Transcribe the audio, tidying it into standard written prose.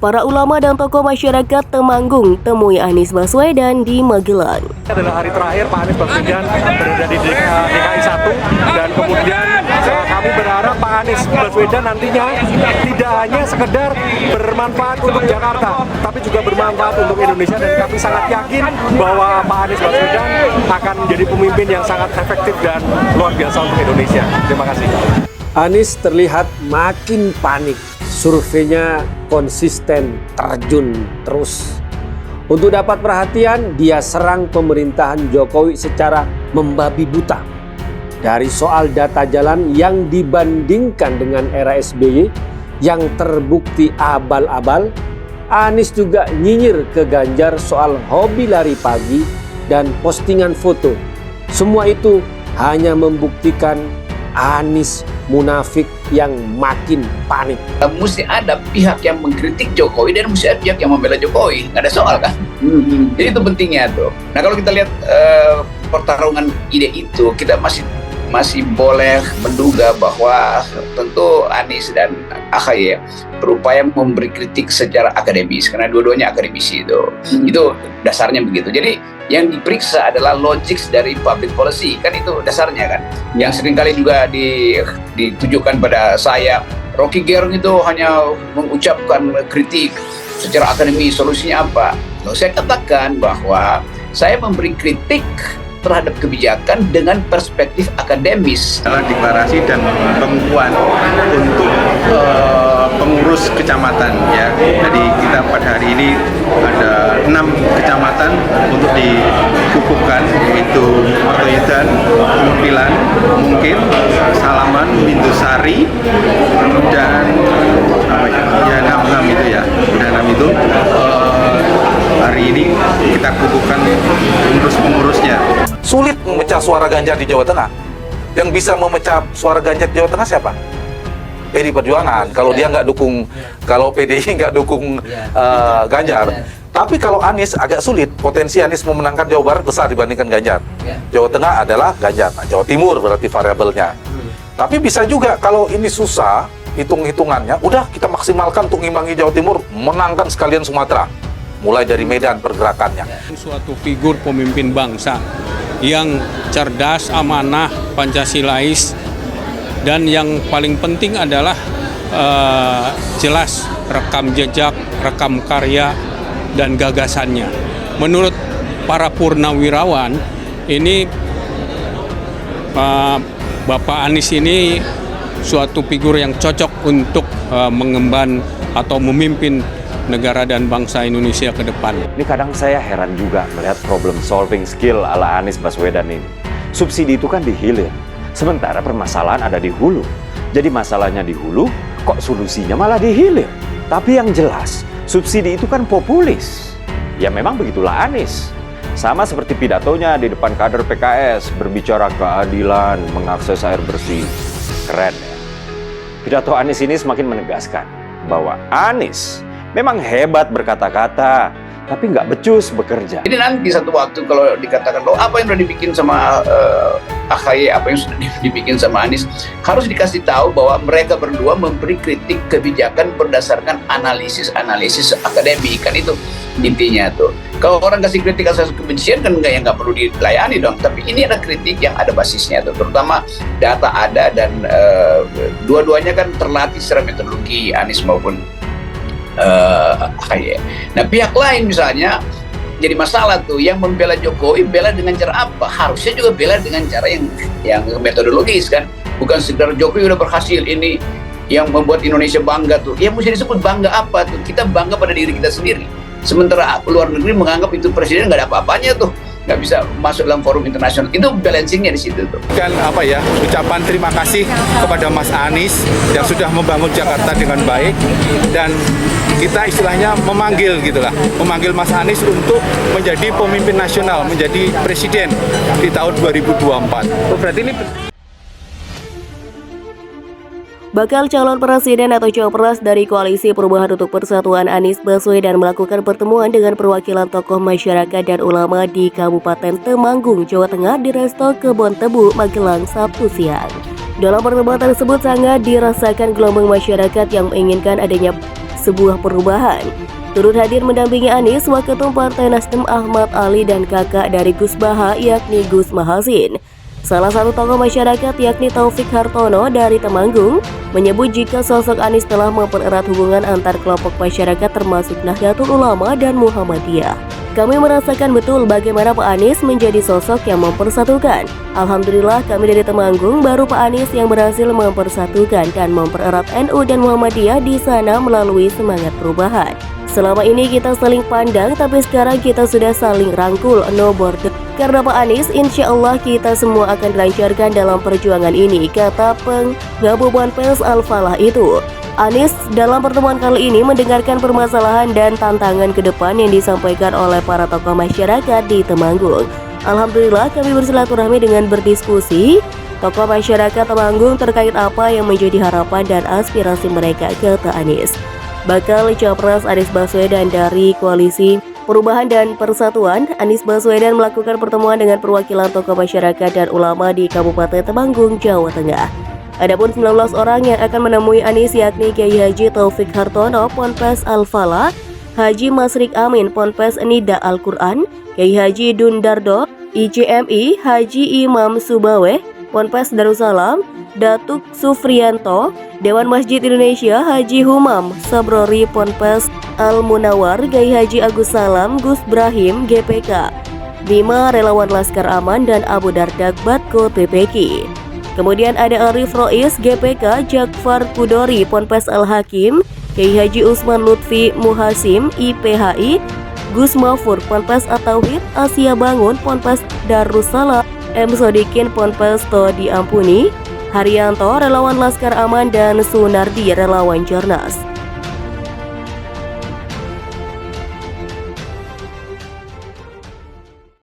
Para ulama dan tokoh masyarakat Temanggung temui Anies Baswedan di Magelang. Adalah hari terakhir Pak Anies Baswedan berada di DKI 1 dan kemudian kami berharap Pak Anies Baswedan nantinya tidak hanya sekedar bermanfaat untuk Jakarta, tapi juga bermanfaat untuk Indonesia, dan kami sangat yakin bahwa Pak Anies Baswedan akan menjadi pemimpin yang sangat efektif dan luar biasa untuk Indonesia. Terima kasih. Anies terlihat makin panik. Surveinya konsisten terjun terus. Untuk dapat perhatian, dia serang pemerintahan Jokowi secara membabi buta. Dari soal data jalan yang dibandingkan dengan era SBY yang terbukti abal-abal, Anies juga nyinyir ke Ganjar soal hobi lari pagi dan postingan foto. Semua itu hanya membuktikan Anies munafik yang makin panik. Mesti ada pihak yang mengkritik Jokowi dan mesti ada pihak yang membela Jokowi, nggak ada soal kan? Jadi itu pentingnya tuh. Nah kalau kita lihat pertarungan ide itu, kita masih boleh menduga bahwa tentu Anies dan AHY berupaya memberi kritik secara akademis karena dua-duanya akademisi itu dasarnya begitu. Jadi yang diperiksa adalah logik dari public policy, kan itu dasarnya kan. Yang seringkali juga ditujukan pada saya, Rocky Gerung itu hanya mengucapkan kritik secara akademis, solusinya apa? Loh, saya katakan bahwa saya memberi kritik terhadap kebijakan dengan perspektif akademis. Adalah deklarasi dan pengukuhan untuk pengurus kecamatan ya. Jadi kita pada hari ini ada 6 kecamatan untuk dikukuhkan, yaitu Martoyudan, Mupilan, Mungkin, Salaman, Bindusari, dan enam itu ya. Udah 6 itu. Hari ini kita kukuhkan pengurus-pengurusnya. Sulit memecah suara Ganjar di Jawa Tengah. Yang bisa memecah suara Ganjar di Jawa Tengah siapa? PDI Perjuangan. Kalau dia nggak dukung, kalau PDI nggak dukung Ganjar. Tapi kalau Anies agak sulit. Potensi Anies memenangkan Jawa Barat besar dibandingkan Ganjar. Jawa Tengah adalah Ganjar. Nah, Jawa Timur berarti variabelnya. Tapi bisa juga kalau ini susah hitung-hitungannya, udah kita maksimalkan untuk ngimbangi Jawa Timur, menangkan sekalian Sumatera. Mulai dari medan pergerakannya. Suatu figur pemimpin bangsa yang cerdas, amanah, Pancasilais, dan yang paling penting adalah jelas rekam jejak, rekam karya, dan gagasannya. Menurut para purnawirawan, ini Bapak Anies ini suatu figur yang cocok untuk mengemban atau memimpin negara dan bangsa Indonesia ke depan. Ini kadang saya heran juga melihat problem solving skill ala Anies Baswedan ini. Subsidi itu kan di hilir, sementara permasalahan ada di hulu. Jadi masalahnya di hulu, kok solusinya malah di hilir. Tapi yang jelas, subsidi itu kan populis. Ya memang begitulah Anies. Sama seperti pidatonya di depan kader PKS, berbicara keadilan, mengakses air bersih. Keren ya. Pidato Anies ini semakin menegaskan bahwa Anies memang hebat berkata-kata, tapi nggak becus bekerja. Jadi nanti satu waktu kalau dikatakan bahwa apa yang sudah dibikin sama AHY, apa yang sudah dibikin sama Anies, harus dikasih tahu bahwa mereka berdua memberi kritik kebijakan berdasarkan analisis akademik, kan itu intinya tuh. Kalau orang kasih kritik asal kebencian kan nggak perlu dilayani dong. Tapi ini ada kritik yang ada basisnya tuh, terutama data ada dan dua-duanya kan terlatih secara metodologi, Anies maupun AHY. Nah pihak lain misalnya jadi masalah tuh, yang membela Jokowi bela dengan cara apa? Harusnya juga bela dengan cara yang metodologis kan, bukan sekedar Jokowi udah berhasil ini yang membuat Indonesia bangga tuh. Ya mesti disebut bangga apa tuh? Kita bangga pada diri kita sendiri. Sementara luar negeri menganggap itu presiden nggak ada apa-apanya tuh, nggak bisa masuk dalam forum internasional. Itu balancingnya di situ tuh. Kan ucapan terima kasih kepada Mas Anies yang sudah membangun Jakarta dengan baik, dan kita istilahnya memanggil memanggil Mas Anies untuk menjadi pemimpin nasional, menjadi presiden di tahun 2024. Berarti ini Bakal calon presiden atau cawapres dari Koalisi Perubahan untuk Persatuan Anies Baswedan melakukan pertemuan dengan perwakilan tokoh masyarakat dan ulama di Kabupaten Temanggung, Jawa Tengah di Resto Kebon Tebu, Magelang, Sabtu siang. Dalam pertemuan tersebut sangat dirasakan gelombang masyarakat yang menginginkan adanya sebuah perubahan. Turut hadir mendampingi Anies, Waketum Partai Nasdem Ahmad Ali dan kakak dari Gus Baha yakni Gus Mahasin. Salah satu tokoh masyarakat yakni Taufik Hartono dari Temanggung menyebut jika sosok Anies telah mempererat hubungan antar kelompok masyarakat termasuk Nahdlatul Ulama dan Muhammadiyah. Kami merasakan betul bagaimana Pak Anies menjadi sosok yang mempersatukan. Alhamdulillah kami dari Temanggung baru Pak Anies yang berhasil mempersatukan dan mempererat NU dan Muhammadiyah di sana melalui semangat perubahan. Selama ini kita saling pandang, tapi sekarang kita sudah saling rangkul, no border. Karena Pak Anies, insya Allah kita semua akan dilancarkan dalam perjuangan ini, kata penggabungan pers Al-Falah itu. Anies dalam pertemuan kali ini mendengarkan permasalahan dan tantangan ke depan yang disampaikan oleh para tokoh masyarakat di Temanggung. Alhamdulillah kami bersilaturahmi dengan berdiskusi tokoh masyarakat Temanggung terkait apa yang menjadi harapan dan aspirasi mereka, kata Anies. Bakal Capres Anies Baswedan dari Koalisi Perubahan dan Persatuan, Anies Baswedan melakukan pertemuan dengan perwakilan tokoh masyarakat dan ulama di Kabupaten Temanggung, Jawa Tengah. Adapun 19 orang yang akan menemui Anies yakni Kiai Haji Taufik Hartono, Ponpes Al-Falah, Haji Masrik Amin, Ponpes Nida Al-Quran, Kiai Haji Dundardo, ICMI, Haji Imam Subawe, Ponpes Darussalam, Datuk Sufrianto, Dewan Masjid Indonesia, Haji Humam Sabrori, Ponpes Al-Munawar, Kiai Haji Agus Salam, Gus Brahim, GPK, 5 relawan Laskar Aman dan Abu Dardak Batko TPK. Kemudian ada Arif Rois, GPK, Jakfar Kudori, Ponpes Al-Hakim, Kiai Haji Usman Lutfi Muhasim, IPHI, Gus Mafur, Ponpes At-Tauhid, Asia Bangun, Ponpes Darussalam, M. Sodikin, Ponpes Todi Ampuni, Haryanto, relawan Laskar Aman, dan Sunardi, relawan Jarnas.